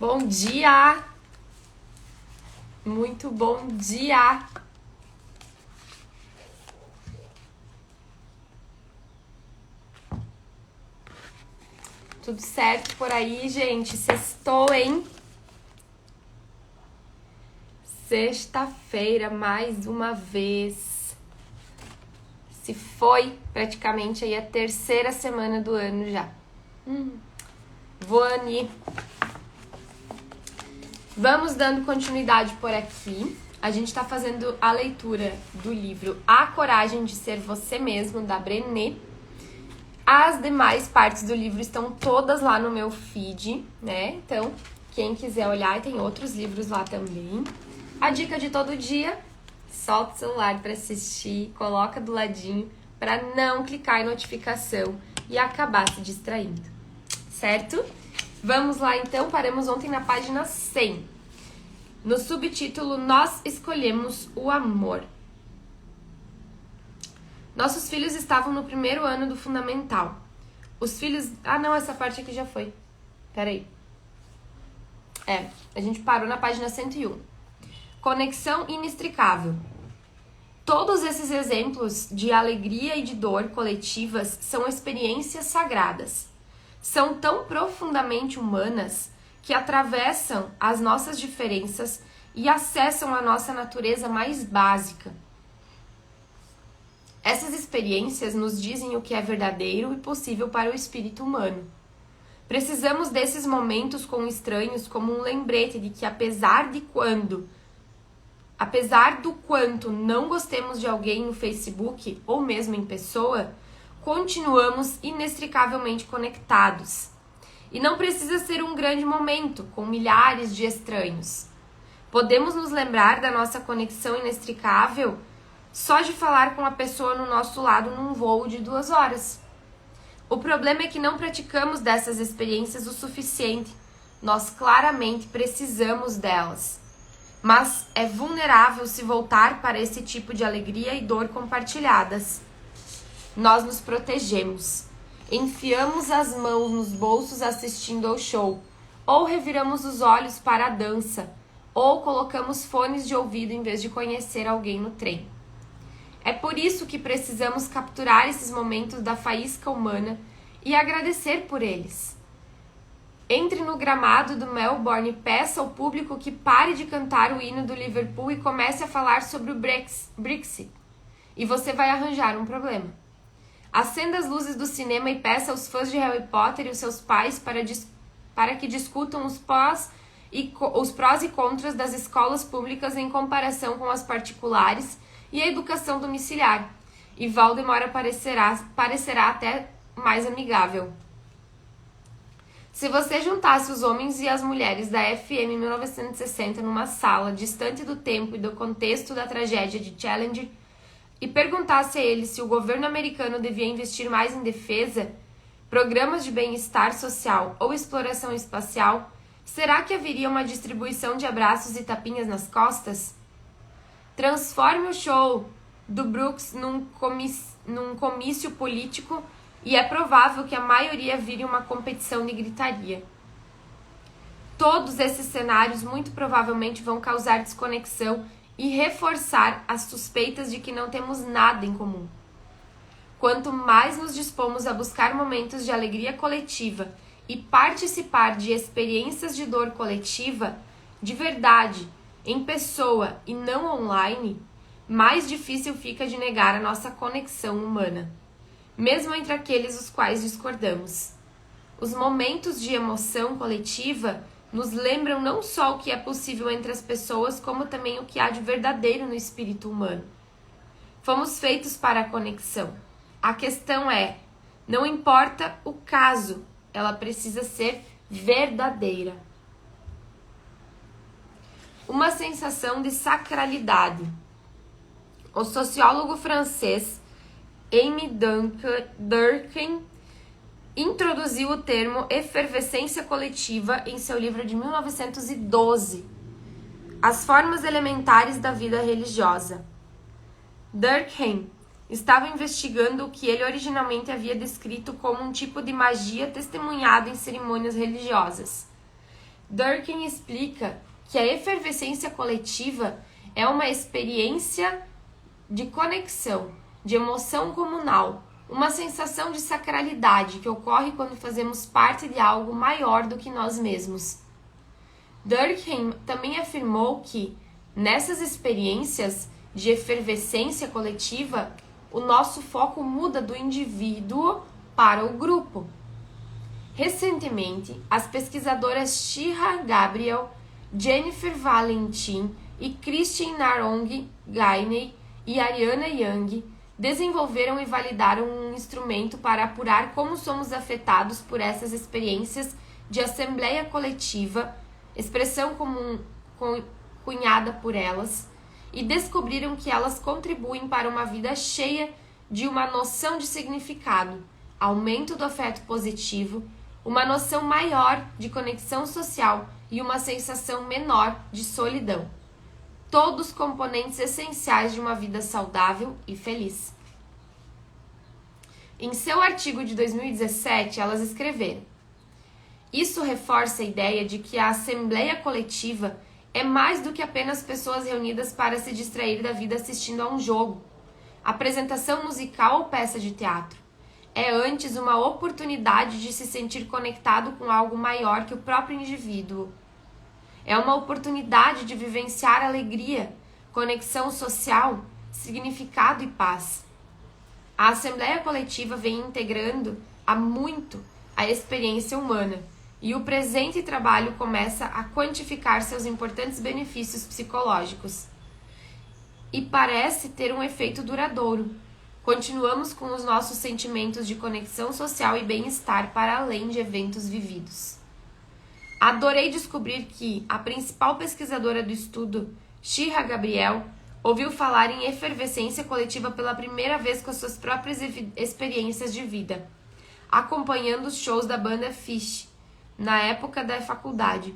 Bom dia! Muito bom dia! Tudo certo por aí, gente? Sextou, hein? Sexta-feira, mais uma vez. Se foi praticamente aí a terceira semana do ano já. Voani. Vamos dando continuidade por aqui. A gente está fazendo a leitura do livro A Coragem de Ser Você Mesmo, da Brené. As demais partes do livro estão todas lá no meu feed, né? Então, quem quiser olhar, tem outros livros lá também. A dica de todo dia, solta o celular para assistir, coloca do ladinho para não clicar em notificação e acabar se distraindo, certo? Vamos lá então, paramos ontem na página 100. No subtítulo, Nós Escolhemos o Amor. Nossos filhos estavam no primeiro ano do fundamental. Os filhos... Ah, não, essa parte aqui já foi. Peraí. A gente parou na página 101. Conexão inextricável. Todos esses exemplos de alegria e de dor coletivas são experiências sagradas. São tão profundamente humanas que atravessam as nossas diferenças e acessam a nossa natureza mais básica. Essas experiências nos dizem o que é verdadeiro e possível para o espírito humano. Precisamos desses momentos com estranhos como um lembrete de que apesar do quanto não gostemos de alguém no Facebook ou mesmo em pessoa, continuamos inextricavelmente conectados. E não precisa ser um grande momento com milhares de estranhos. Podemos nos lembrar da nossa conexão inextricável só de falar com a pessoa no nosso lado num voo de 2 horas. O problema é que não praticamos dessas experiências o suficiente. Nós claramente precisamos delas. Mas é vulnerável se voltar para esse tipo de alegria e dor compartilhadas. Nós nos protegemos. Enfiamos as mãos nos bolsos assistindo ao show. Ou reviramos os olhos para a dança. Ou colocamos fones de ouvido em vez de conhecer alguém no trem. É por isso que precisamos capturar esses momentos da faísca humana e agradecer por eles. Entre no gramado do Melbourne e peça ao público que pare de cantar o hino do Liverpool e comece a falar sobre o Brexit. E você vai arranjar um problema. Acenda as luzes do cinema e peça aos fãs de Harry Potter e os seus pais para que discutam os prós e contras das escolas públicas em comparação com as particulares e a educação domiciliar, e Voldemort parecerá até mais amigável. Se você juntasse os homens e as mulheres da FM 1960 numa sala distante do tempo e do contexto da tragédia de Challenger e perguntasse a eles se o governo americano devia investir mais em defesa, programas de bem-estar social ou exploração espacial, será que haveria uma distribuição de abraços e tapinhas nas costas? Transforme o show do Brooks num comício político e é provável que a maioria vire uma competição de gritaria. Todos esses cenários muito provavelmente vão causar desconexão e reforçar as suspeitas de que não temos nada em comum. Quanto mais nos dispomos a buscar momentos de alegria coletiva e participar de experiências de dor coletiva, de verdade, em pessoa e não online, mais difícil fica de negar a nossa conexão humana, mesmo entre aqueles os quais discordamos. Os momentos de emoção coletiva nos lembram não só o que é possível entre as pessoas, como também o que há de verdadeiro no espírito humano. Fomos feitos para a conexão. A questão é, não importa o caso, ela precisa ser verdadeira. Uma sensação de sacralidade. O sociólogo francês Aimé Durkheim introduziu o termo efervescência coletiva em seu livro de 1912, As Formas Elementares da Vida Religiosa. Durkheim estava investigando o que ele originalmente havia descrito como um tipo de magia testemunhada em cerimônias religiosas. Durkheim explica que a efervescência coletiva é uma experiência de conexão, de emoção comunal, uma sensação de sacralidade que ocorre quando fazemos parte de algo maior do que nós mesmos. Durkheim também afirmou que, nessas experiências de efervescência coletiva, o nosso foco muda do indivíduo para o grupo. Recentemente, as pesquisadoras Shira Gabriel, Jennifer Valentin e Christine Narong-Gainey e Ariana Young desenvolveram e validaram um instrumento para apurar como somos afetados por essas experiências de assembleia coletiva, expressão comum cunhada por elas, e descobriram que elas contribuem para uma vida cheia de uma noção de significado, aumento do afeto positivo, uma noção maior de conexão social e uma sensação menor de solidão. Todos componentes essenciais de uma vida saudável e feliz. Em seu artigo de 2017, elas escreveram: isso reforça a ideia de que a assembleia coletiva é mais do que apenas pessoas reunidas para se distrair da vida assistindo a um jogo, apresentação musical ou peça de teatro. É antes uma oportunidade de se sentir conectado com algo maior que o próprio indivíduo. É uma oportunidade de vivenciar alegria, conexão social, significado e paz. A assembleia coletiva vem integrando há muito a experiência humana, e o presente trabalho começa a quantificar seus importantes benefícios psicológicos. E parece ter um efeito duradouro. Continuamos com os nossos sentimentos de conexão social e bem-estar para além de eventos vividos. Adorei descobrir que a principal pesquisadora do estudo, Shira Gabriel, ouviu falar em efervescência coletiva pela primeira vez com suas próprias experiências de vida, acompanhando os shows da banda Phish, na época da faculdade.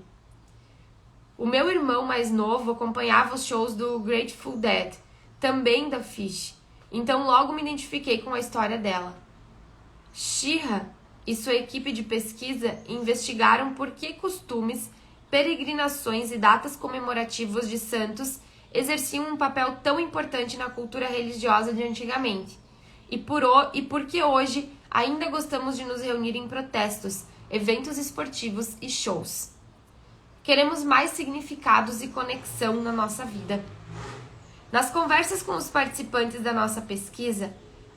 O meu irmão mais novo acompanhava os shows do Grateful Dead, também da Phish, então logo me identifiquei com a história dela. Shira e sua equipe de pesquisa investigaram por que costumes, peregrinações e datas comemorativas de santos exerciam um papel tão importante na cultura religiosa de antigamente, e por que hoje ainda gostamos de nos reunir em protestos, eventos esportivos e shows. Queremos mais significados e conexão na nossa vida. Nas conversas com os participantes da nossa pesquisa,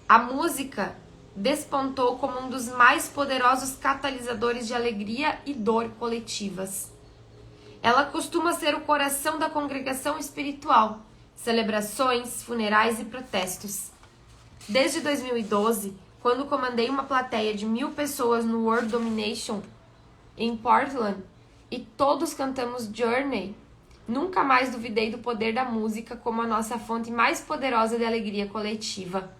a música despontou como um dos mais poderosos catalisadores de alegria e dor coletivas. Ela costuma ser o coração da congregação espiritual, celebrações, funerais e protestos. Desde 2012, quando comandei uma plateia de 1.000 pessoas no World Domination em Portland e todos cantamos Journey, nunca mais duvidei do poder da música como a nossa fonte mais poderosa de alegria coletiva.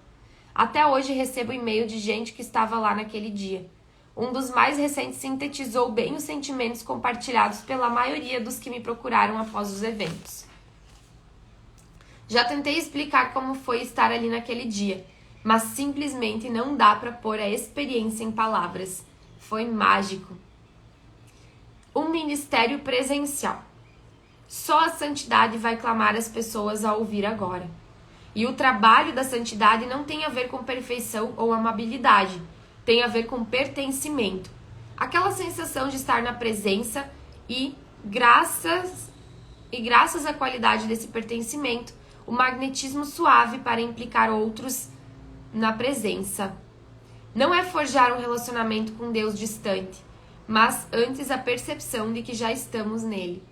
Até hoje recebo e-mail de gente que estava lá naquele dia. Um dos mais recentes sintetizou bem os sentimentos compartilhados pela maioria dos que me procuraram após os eventos. Já tentei explicar como foi estar ali naquele dia, mas simplesmente não dá para pôr a experiência em palavras. Foi mágico. Um ministério presencial. Só a santidade vai clamar as pessoas a ouvir agora. E o trabalho da santidade não tem a ver com perfeição ou amabilidade, tem a ver com pertencimento. Aquela sensação de estar na presença e, graças à qualidade desse pertencimento, o magnetismo suave para implicar outros na presença. Não é forjar um relacionamento com Deus distante, mas antes a percepção de que já estamos nele.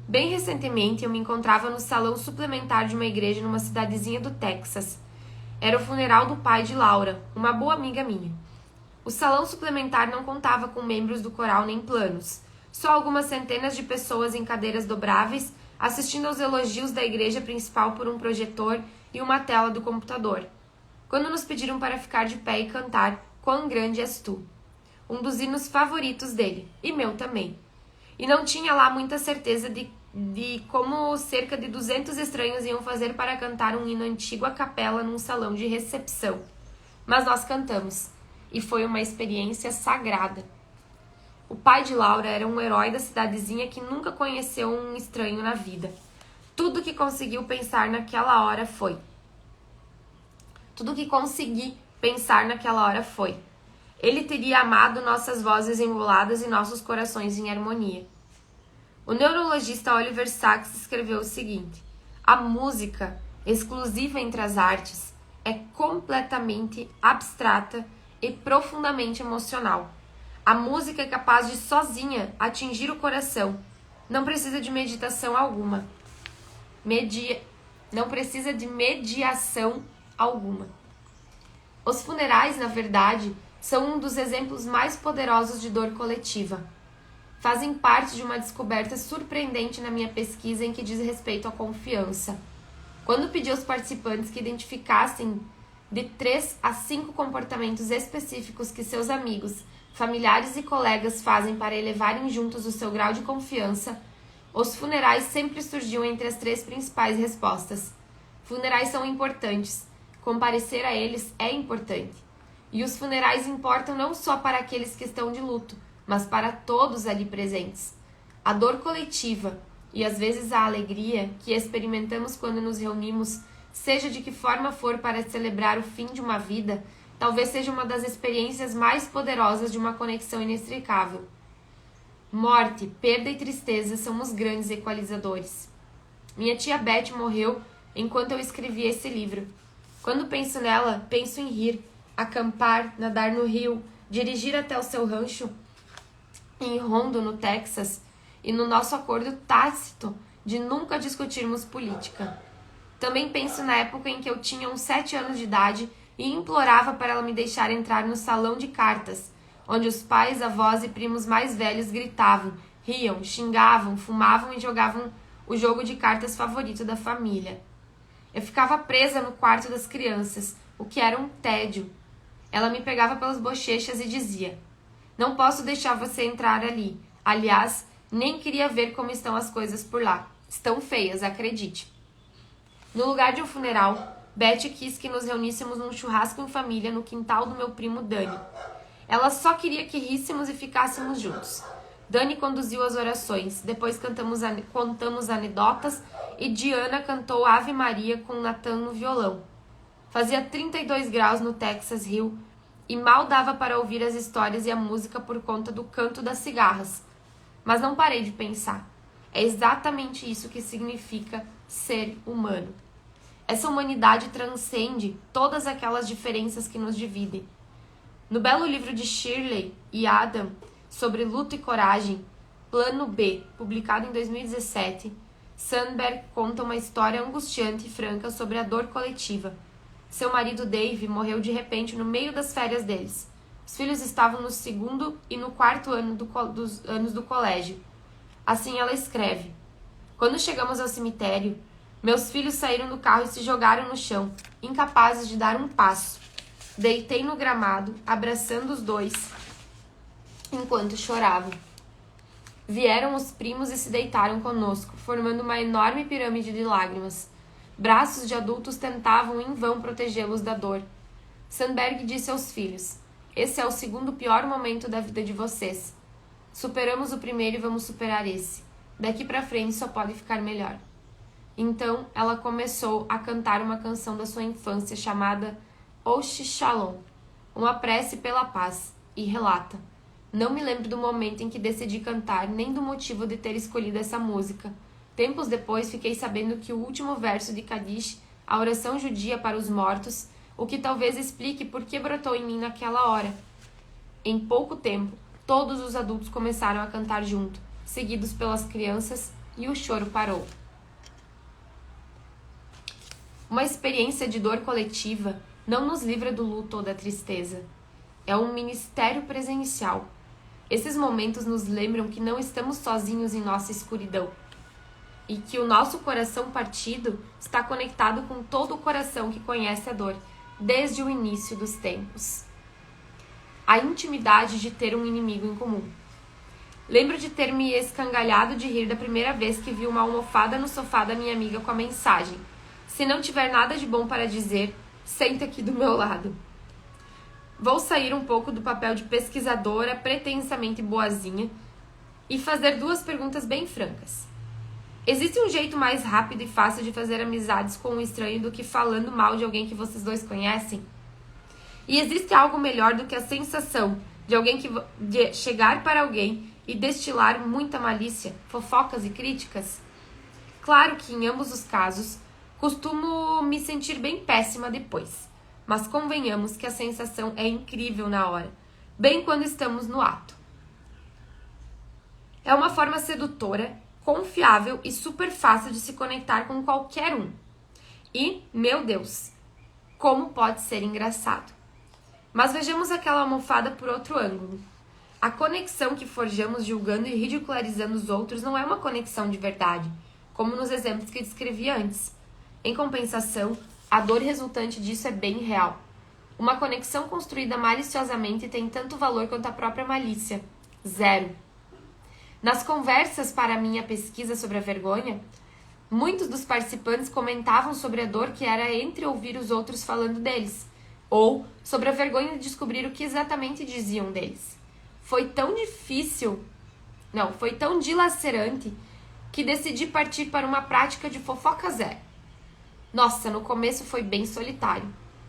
Bem recentemente, eu me encontrava no salão suplementar de uma igreja numa cidadezinha do Texas. Era o funeral do pai de Laura, uma boa amiga minha. O salão suplementar não contava com membros do coral nem planos, só algumas centenas de pessoas em cadeiras dobráveis assistindo aos elogios da igreja principal por um projetor e uma tela do computador. Quando nos pediram para ficar de pé e cantar Quão Grande És Tu, um dos hinos favoritos dele, e meu também. E não tinha lá muita certeza de como cerca de 200 estranhos iam fazer para cantar um hino antigo a capela num salão de recepção. Mas nós cantamos, e foi uma experiência sagrada. O pai de Laura era um herói da cidadezinha que nunca conheceu um estranho na vida. Tudo que conseguiu pensar naquela hora foi. Tudo que consegui pensar naquela hora foi. Ele teria amado nossas vozes enroladas e nossos corações em harmonia. O neurologista Oliver Sacks escreveu o seguinte: a música, exclusiva entre as artes, é completamente abstrata e profundamente emocional. A música é capaz de sozinha atingir o coração. Não precisa de meditação alguma. Não precisa de mediação alguma. Os funerais, na verdade, são um dos exemplos mais poderosos de dor coletiva. Fazem parte de uma descoberta surpreendente na minha pesquisa em que diz respeito à confiança. Quando pedi aos participantes que identificassem de 3 a 5 comportamentos específicos que seus amigos, familiares e colegas fazem para elevarem juntos o seu grau de confiança, os funerais sempre surgiam entre as 3 principais respostas. Funerais são importantes. Comparecer a eles é importante. E os funerais importam não só para aqueles que estão de luto, mas para todos ali presentes. A dor coletiva e às vezes a alegria que experimentamos quando nos reunimos, seja de que forma for para celebrar o fim de uma vida, talvez seja uma das experiências mais poderosas de uma conexão inextricável. Morte, perda e tristeza são os grandes equalizadores. Minha tia Beth morreu enquanto eu escrevia esse livro. Quando penso nela, penso em rir, acampar, nadar no rio, dirigir até o seu rancho em Rondo, no Texas, e no nosso acordo tácito de nunca discutirmos política. Também penso na época em que eu tinha uns 7 anos de idade e implorava para ela me deixar entrar no salão de cartas, onde os pais, avós e primos mais velhos gritavam, riam, xingavam, fumavam e jogavam o jogo de cartas favorito da família. Eu ficava presa no quarto das crianças, o que era um tédio. Ela me pegava pelas bochechas e dizia: não posso deixar você entrar ali. Aliás, nem queria ver como estão as coisas por lá. Estão feias, acredite. No lugar de um funeral, Beth quis que nos reuníssemos num churrasco em família no quintal do meu primo Dani. Ela só queria que ríssemos e ficássemos juntos. Dani conduziu as orações, depois contamos anedotas e Diana cantou Ave Maria com Nathan no violão. Fazia 32 graus no Texas Hill e mal dava para ouvir as histórias e a música por conta do canto das cigarras. Mas não parei de pensar. É exatamente isso que significa ser humano. Essa humanidade transcende todas aquelas diferenças que nos dividem. No belo livro de Shirley e Adam sobre luto e coragem, Plano B, publicado em 2017, Sandberg conta uma história angustiante e franca sobre a dor coletiva. Seu marido Dave morreu de repente no meio das férias deles. Os filhos estavam no 2º e no 4º ano dos anos do colégio. Assim ela escreve: quando chegamos ao cemitério, meus filhos saíram do carro e se jogaram no chão, incapazes de dar um passo. Deitei no gramado, abraçando os dois, enquanto choravam. Vieram os primos e se deitaram conosco, formando uma enorme pirâmide de lágrimas. Braços de adultos tentavam em vão protegê-los da dor. Sandberg disse aos filhos: esse é o 2º pior momento da vida de vocês. Superamos o primeiro e vamos superar esse. Daqui pra frente só pode ficar melhor. Então, ela começou a cantar uma canção da sua infância chamada Osh Shalom, uma prece pela paz, e relata: não me lembro do momento em que decidi cantar, nem do motivo de ter escolhido essa música. Tempos depois, fiquei sabendo que o último verso de Kadish, a oração judia para os mortos, o que talvez explique por que brotou em mim naquela hora. Em pouco tempo, todos os adultos começaram a cantar junto, seguidos pelas crianças, e o choro parou. Uma experiência de dor coletiva não nos livra do luto ou da tristeza. É um ministério presencial. Esses momentos nos lembram que não estamos sozinhos em nossa escuridão e que o nosso coração partido está conectado com todo o coração que conhece a dor desde o início dos tempos. A intimidade de ter um inimigo em comum. Lembro de ter me escangalhado de rir da primeira vez que vi uma almofada no sofá da minha amiga com a mensagem: se não tiver nada de bom para dizer, senta aqui do meu lado. Vou sair um pouco do papel de pesquisadora pretensamente boazinha e fazer 2 perguntas bem francas. Existe um jeito mais rápido e fácil de fazer amizades com um estranho do que falando mal de alguém que vocês 2 conhecem? E existe algo melhor do que a sensação de chegar para alguém e destilar muita malícia, fofocas e críticas? Claro que em ambos os casos costumo me sentir bem péssima depois, mas convenhamos que a sensação é incrível na hora, bem quando estamos no ato. É uma forma sedutora, confiável e super fácil de se conectar com qualquer um. E, meu Deus, como pode ser engraçado. Mas vejamos aquela almofada por outro ângulo. A conexão que forjamos julgando e ridicularizando os outros não é uma conexão de verdade, como nos exemplos que descrevi antes. Em compensação, a dor resultante disso é bem real. Uma conexão construída maliciosamente tem tanto valor quanto a própria malícia. 0. Nas conversas para minha pesquisa sobre a vergonha, muitos dos participantes comentavam sobre a dor que era entre ouvir os outros falando deles, ou sobre a vergonha de descobrir o que exatamente diziam deles. Foi tão dilacerante, que decidi partir para uma prática de fofoca zero. Nossa, no começo foi bem solitário,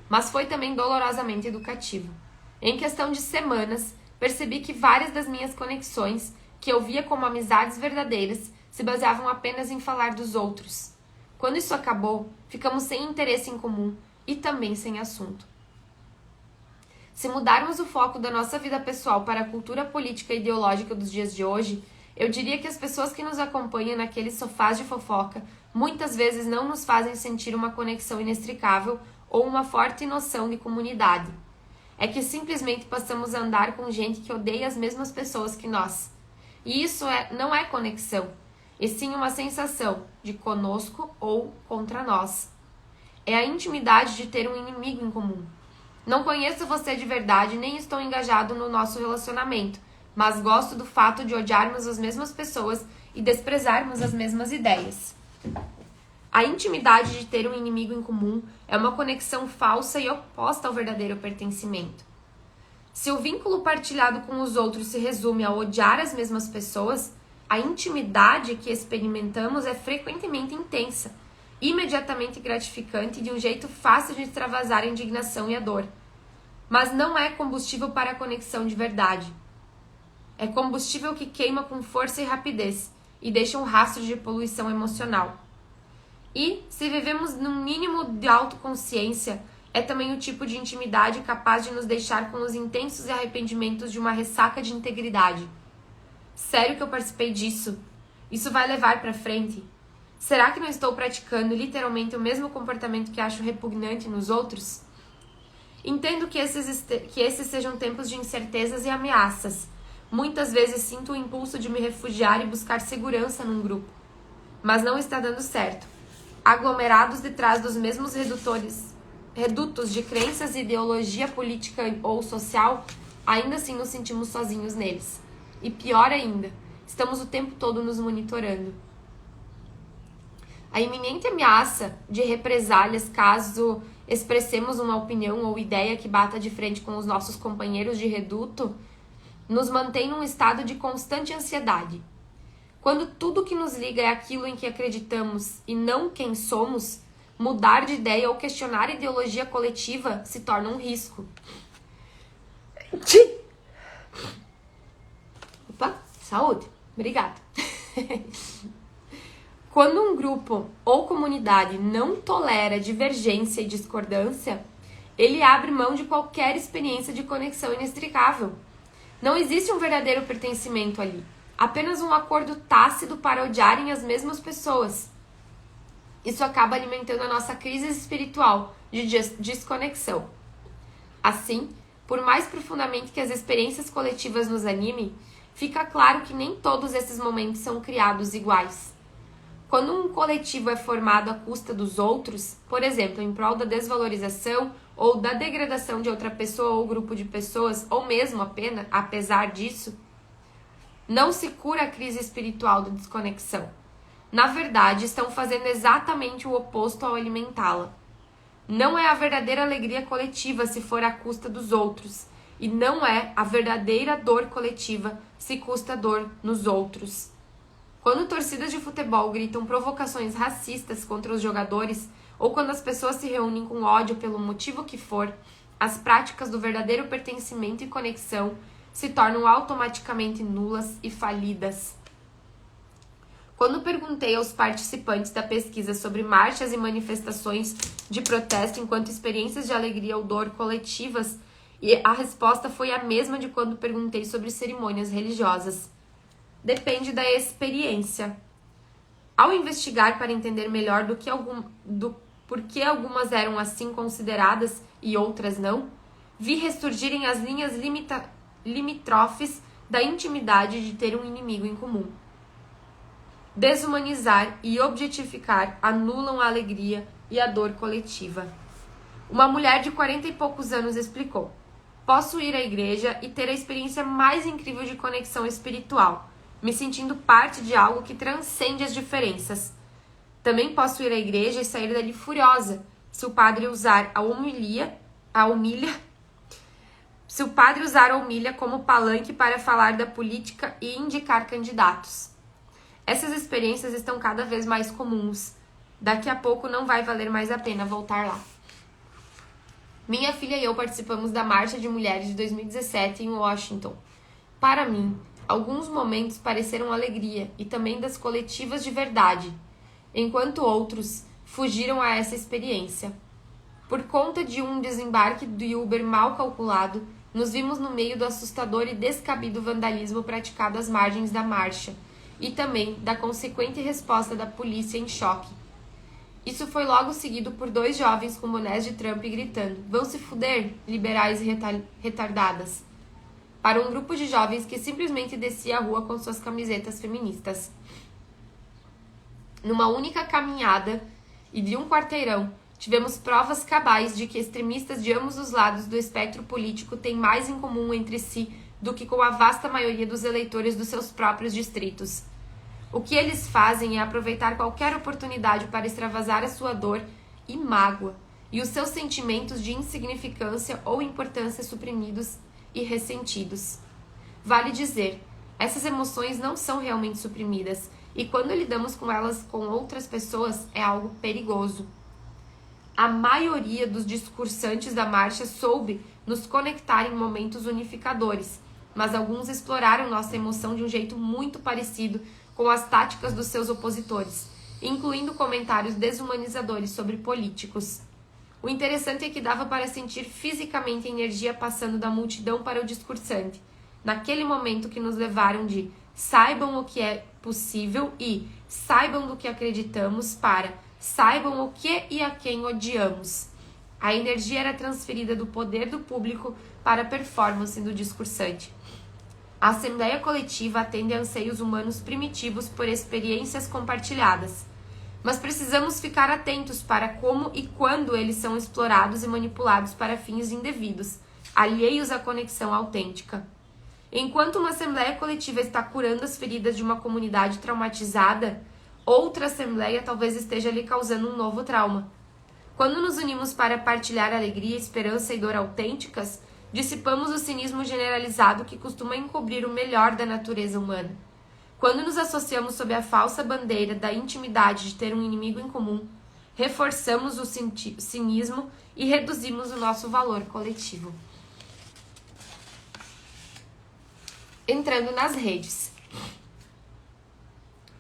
mas foi também dolorosamente educativo. Em questão de semanas, percebi que várias das minhas conexões, que eu via como amizades verdadeiras, se baseavam apenas em falar dos outros. Quando isso acabou, ficamos sem interesse em comum e também sem assunto. Se mudarmos o foco da nossa vida pessoal para a cultura política e ideológica dos dias de hoje, eu diria que as pessoas que nos acompanham naqueles sofás de fofoca muitas vezes não nos fazem sentir uma conexão inextricável ou uma forte noção de comunidade. É que simplesmente passamos a andar com gente que odeia as mesmas pessoas que nós. E isso não é conexão, e sim uma sensação de conosco ou contra nós. É a intimidade de ter um inimigo em comum. Não conheço você de verdade, nem estou engajado no nosso relacionamento, mas gosto do fato de odiarmos as mesmas pessoas e desprezarmos as mesmas ideias. A intimidade de ter um inimigo em comum é uma conexão falsa e oposta ao verdadeiro pertencimento. Se o vínculo partilhado com os outros se resume a odiar as mesmas pessoas, a intimidade que experimentamos é frequentemente intensa, imediatamente gratificante e de um jeito fácil de extravasar a indignação e a dor. Mas não é combustível para a conexão de verdade. É combustível que queima com força e rapidez e deixa um rastro de poluição emocional. E, se vivemos num mínimo de autoconsciência, é também o tipo de intimidade capaz de nos deixar com os intensos arrependimentos de uma ressaca de integridade. Sério que eu participei disso? Isso vai levar pra frente? Será que não estou praticando literalmente o mesmo comportamento que acho repugnante nos outros? Entendo que esses sejam tempos de incertezas e ameaças. Muitas vezes sinto o impulso de me refugiar e buscar segurança num grupo. Mas não está dando certo. Aglomerados detrás dos mesmos redutos de crenças e ideologia política ou social, ainda assim nos sentimos sozinhos neles. E pior ainda, estamos o tempo todo nos monitorando. A iminente ameaça de represálias caso expressemos uma opinião ou ideia que bata de frente com os nossos companheiros de reduto nos mantém num estado de constante ansiedade. Quando tudo que nos liga é aquilo em que acreditamos e não quem somos, mudar de ideia ou questionar a ideologia coletiva se torna um risco. Opa, saúde. Obrigada. Quando um grupo ou comunidade não tolera divergência e discordância, ele abre mão de qualquer experiência de conexão inextricável. Não existe um verdadeiro pertencimento ali, apenas um acordo tácito para odiarem as mesmas pessoas. Isso acaba alimentando a nossa crise espiritual de desconexão. Assim, por mais profundamente que as experiências coletivas nos animem, fica claro que nem todos esses momentos são criados iguais. Quando um coletivo é formado à custa dos outros, por exemplo, em prol da desvalorização ou da degradação de outra pessoa ou grupo de pessoas, ou mesmo apenas, apesar disso, não se cura a crise espiritual da desconexão. Na verdade, estão fazendo exatamente o oposto ao alimentá-la. Não é a verdadeira alegria coletiva se for à custa dos outros. E não é a verdadeira dor coletiva se custa dor nos outros. Quando torcidas de futebol gritam provocações racistas contra os jogadores, ou quando as pessoas se reúnem com ódio pelo motivo que for, as práticas do verdadeiro pertencimento e conexão se tornam automaticamente nulas e falidas. Quando perguntei aos participantes da pesquisa sobre marchas e manifestações de protesto enquanto experiências de alegria ou dor coletivas, a resposta foi a mesma de quando perguntei sobre cerimônias religiosas. Depende da experiência. Ao investigar para entender melhor por que algumas eram assim consideradas e outras não, vi ressurgirem as linhas limítrofes da intimidade de ter um inimigo em comum. Desumanizar e objetificar anulam a alegria e a dor coletiva. Uma mulher de 40 e poucos anos explicou: posso ir à igreja e ter a experiência mais incrível de conexão espiritual, me sentindo parte de algo que transcende as diferenças. Também posso ir à igreja e sair dali furiosa, se o padre usar a humilha como palanque para falar da política e indicar candidatos. Essas experiências estão cada vez mais comuns. Daqui a pouco não vai valer mais a pena voltar lá. Minha filha e eu participamos da Marcha de Mulheres de 2017 em Washington. Para mim, alguns momentos pareceram alegria e também das coletivas de verdade, enquanto outros fugiram a essa experiência. Por conta de um desembarque do Uber mal calculado, nos vimos no meio do assustador e descabido vandalismo praticado às margens da marcha, e também da consequente resposta da polícia em choque. Isso foi logo seguido por 2 jovens com bonés de Trump gritando: vão se fuder, liberais e retardadas, para um grupo de jovens que simplesmente descia a rua com suas camisetas feministas. Numa única caminhada e de um quarteirão, tivemos provas cabais de que extremistas de ambos os lados do espectro político têm mais em comum entre si do que com a vasta maioria dos eleitores dos seus próprios distritos. O que eles fazem é aproveitar qualquer oportunidade para extravasar a sua dor e mágoa, e os seus sentimentos de insignificância ou importância suprimidos e ressentidos. Vale dizer, essas emoções não são realmente suprimidas, e quando lidamos com elas com outras pessoas é algo perigoso. A maioria dos discursantes da marcha soube nos conectar em momentos unificadores, mas alguns exploraram nossa emoção de um jeito muito parecido com as táticas dos seus opositores, incluindo comentários desumanizadores sobre políticos. O interessante é que dava para sentir fisicamente a energia passando da multidão para o discursante, naquele momento que nos levaram de saibam o que é possível e saibam do que acreditamos para saibam o que e a quem odiamos. A energia era transferida do poder do público para a performance do discursante. A assembleia coletiva atende a anseios humanos primitivos por experiências compartilhadas, mas precisamos ficar atentos para como e quando eles são explorados e manipulados para fins indevidos, alheios à conexão autêntica. Enquanto uma assembleia coletiva está curando as feridas de uma comunidade traumatizada, outra assembleia talvez esteja lhe causando um novo trauma. Quando nos unimos para partilhar alegria, esperança e dor autênticas, dissipamos o cinismo generalizado que costuma encobrir o melhor da natureza humana. Quando nos associamos sob a falsa bandeira da intimidade de ter um inimigo em comum, reforçamos o cinismo e reduzimos o nosso valor coletivo. Entrando nas redes.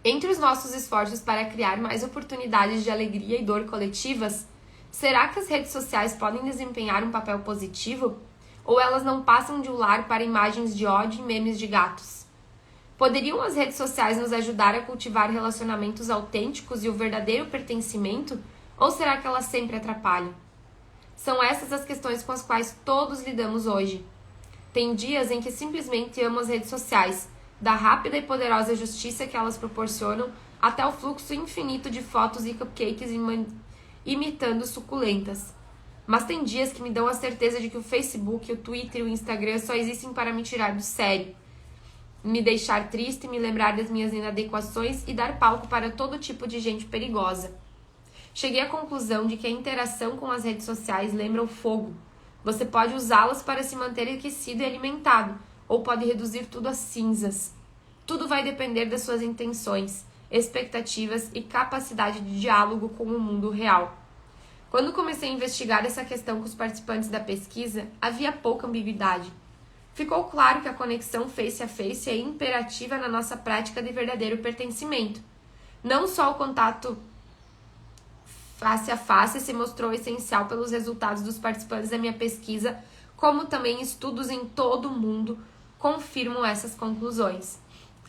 Entre os nossos esforços para criar mais oportunidades de alegria e dor coletivas, será que as redes sociais podem desempenhar um papel positivo? Ou elas não passam de um lar para imagens de ódio e memes de gatos? Poderiam as redes sociais nos ajudar a cultivar relacionamentos autênticos e o verdadeiro pertencimento? Ou será que elas sempre atrapalham? São essas as questões com as quais todos lidamos hoje. Tem dias em que simplesmente amo as redes sociais, da rápida e poderosa justiça que elas proporcionam até o fluxo infinito de fotos e cupcakes imitando suculentas. Mas tem dias que me dão a certeza de que o Facebook, o Twitter e o Instagram só existem para me tirar do sério, me deixar triste, me lembrar das minhas inadequações e dar palco para todo tipo de gente perigosa. cheguei à conclusão de que a interação com as redes sociais lembra o fogo. Você pode usá-las para se manter aquecido e alimentado, ou pode reduzir tudo a cinzas. Tudo vai depender das suas intenções, expectativas e capacidade de diálogo com o mundo real. Quando comecei a investigar essa questão com os participantes da pesquisa, havia pouca ambiguidade. Ficou claro que a conexão face a face é imperativa na nossa prática de verdadeiro pertencimento. Não só o contato face a face se mostrou essencial pelos resultados dos participantes da minha pesquisa, como também estudos em todo o mundo confirmam essas conclusões.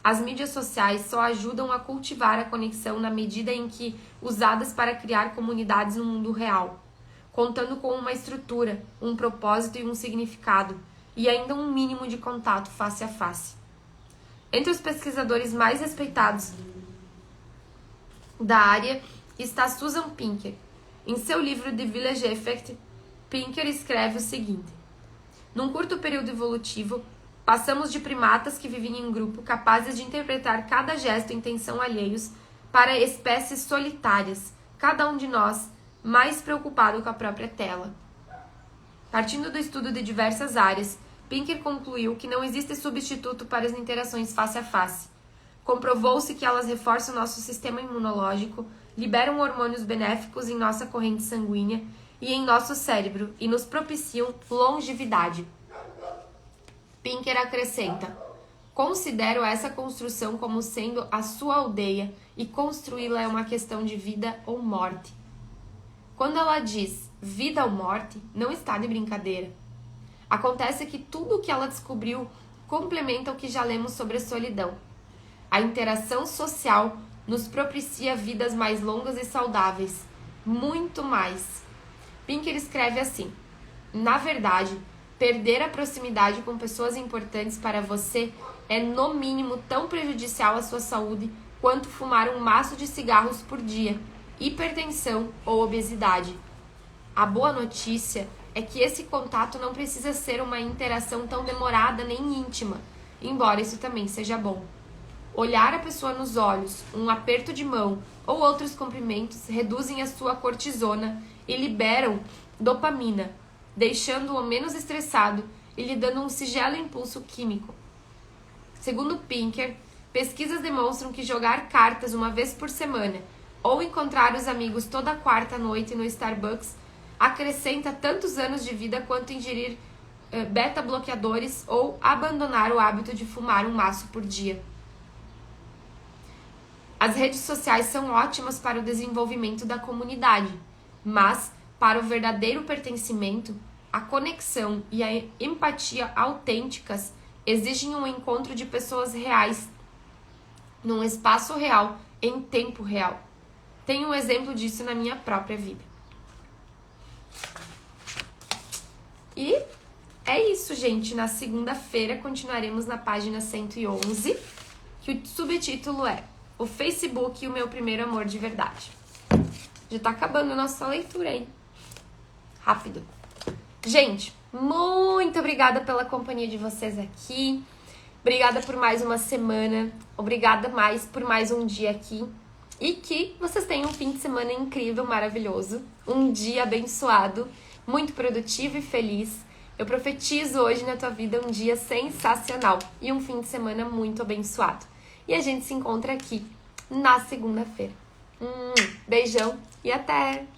As mídias sociais só ajudam a cultivar a conexão na medida em que usadas para criar comunidades no mundo real, contando com uma estrutura, um propósito e um significado, e ainda um mínimo de contato face a face. Entre os pesquisadores mais respeitados da área está Susan Pinker. Em seu livro The Village Effect, Pinker escreve o seguinte: num curto período evolutivo, passamos de primatas que viviam em grupo, capazes de interpretar cada gesto e intenção alheios, para espécies solitárias, cada um de nós mais preocupado com a própria tela. Partindo do estudo de diversas áreas, Pinker concluiu que não existe substituto para as interações face a face. Comprovou-se que elas reforçam nosso sistema imunológico, liberam hormônios benéficos em nossa corrente sanguínea e em nosso cérebro e nos propiciam longevidade. Pinker acrescenta: considero essa construção como sendo a sua aldeia e construí-la é uma questão de vida ou morte. Quando ela diz vida ou morte, não está de brincadeira. Acontece que tudo o que ela descobriu complementa o que já lemos sobre a solidão. A interação social nos propicia vidas mais longas e saudáveis, muito mais. Pinker escreve assim: na verdade, perder a proximidade com pessoas importantes para você é no mínimo tão prejudicial à sua saúde quanto fumar um maço de cigarros por dia, hipertensão ou obesidade. A boa notícia é que esse contato não precisa ser uma interação tão demorada nem íntima, embora isso também seja bom. Olhar a pessoa nos olhos, um aperto de mão ou outros cumprimentos reduzem a sua cortisona e liberam dopamina, deixando-o menos estressado e lhe dando um singelo impulso químico. Segundo Pinker, pesquisas demonstram que jogar cartas uma vez por semana ou encontrar os amigos toda quarta noite no Starbucks acrescenta tantos anos de vida quanto ingerir beta-bloqueadores ou abandonar o hábito de fumar um maço por dia. As redes sociais são ótimas para o desenvolvimento da comunidade, mas, para o verdadeiro pertencimento, a conexão e a empatia autênticas exigem um encontro de pessoas reais, num espaço real, em tempo real. Tenho um exemplo disso na minha própria vida. E é isso, gente. Na segunda-feira continuaremos na página 111, que o subtítulo é O Facebook e o meu primeiro amor de verdade. Já tá acabando a nossa leitura, hein? Rápido. Gente, muito obrigada pela companhia de vocês aqui. Obrigada por mais uma semana. Obrigada por mais um dia aqui. E que vocês tenham um fim de semana incrível, maravilhoso. Um dia abençoado, muito produtivo e feliz. Eu profetizo hoje na tua vida um dia sensacional e um fim de semana muito abençoado. E a gente se encontra aqui na segunda-feira. Beijão e até!